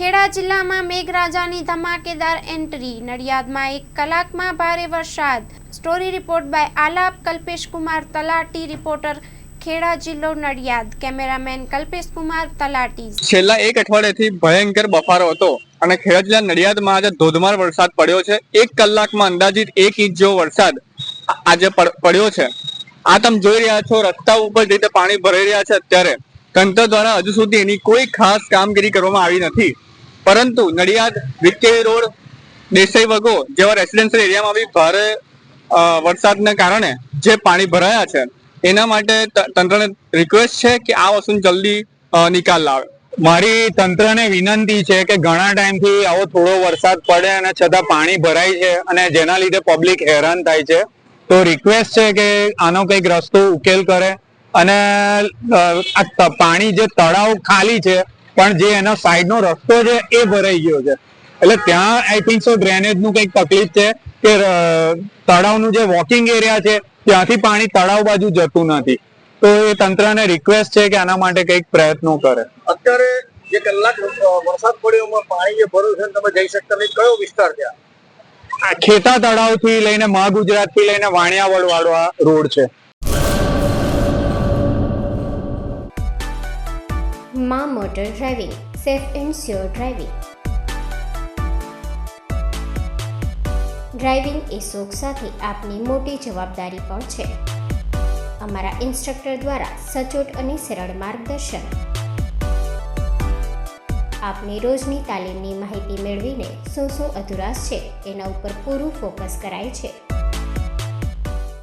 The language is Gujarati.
ખેડા જિલ્લામાં મેઘરાજાની ધમાકેદાર એન્ટ્રી. નડિયાદમાં 1 કલાકમાં ભારે વરસાદ. Story report by Alap Kalpesh Kumar Talati. Reporter Kheda જિલ્લો નડિયાદ. કેમેરામેન કલ્પેશ કુમાર તલાટી. છેલ્લા 1 અઠવાડિયાથી ભયંકર બફારો હતો અને ખેડા જિલ્લા નડિયાદમાં આજે ધોધમાર વરસાદ પડ્યો છે. 1 કલાકમાં અંદાજિત 1 ઇંચ જેવો વરસાદ આજે પડ્યો છે. આ તમે જોઈ રહ્યા છો, રસ્તા ઉપર જે રીતે પાણી ભરાઈ રહ્યા છે. અત્યારે તંત્ર દ્વારા હજુ સુધી એની કોઈ ખાસ કામગીરી કરવામાં આવી નથી, પરંતુ નડિયાદ વિકેવી રોડ, દેસાઈ વગો જેવા રેસિડેન્શિયલ એરિયામાં બી ભારે વરસાદને કારણે જે પાણી ભરાયા છે એના માટે તંત્રને રિક્વેસ્ટ છે કે આ વસ્તુ જલ્દી નિકાલ લાવે. મારી તંત્રને વિનંતી છે કે ઘણા ટાઈમથી આવો થોડો વરસાદ પડે અને છતાં પાણી ભરાય છે અને જેના લીધે પબ્લિક હેરાન થાય છે. તો રિક્વેસ્ટ છે કે આનો કંઈક રસ્તો ઉકેલ કરે અને પાણી જે તળાવ ખાલી છે પણ જે એનો સાઈડનો રસ્તો છે એ ભરાઈ ગયો છે, એટલે ત્યાં આઈ થિંક સો ડ્રેનેજનું કંઈક તકલીફ છે કે તળાવનું જે વોકિંગ એરિયા છે ત્યાંથી પાણી તળાવ બાજુ જતું નથી. તો એ તંત્રને રિક્વેસ્ટ છે કે આના માટે કંઈક પ્રયત્નો કરે. અત્યારે જે કલાક વરસાદ પડ્યો એમાં પાણી જે ભર્યું છે તમે જઈ શકતા નહીં, કયો વિસ્તાર છે? ખેતા તળાવ થી લઈને મહાગુજરાત થી લઈને વાણિયાવડ વાળો આ રોડ છે. માં motor driving, safe and sure driving. Driving એ શોખ સાથે આપની મોટી જવાબદારી પણ છે. અમારા ઇન્સ્ટ્રક્ટર દ્વારા સચોટ અને સરળ માર્ગદર્શન. આપની રોજની તાલીમની માહિતી મેળવીને શું અધુરાશ છે એના ઉપર પૂરું ફોકસ કરાય છે.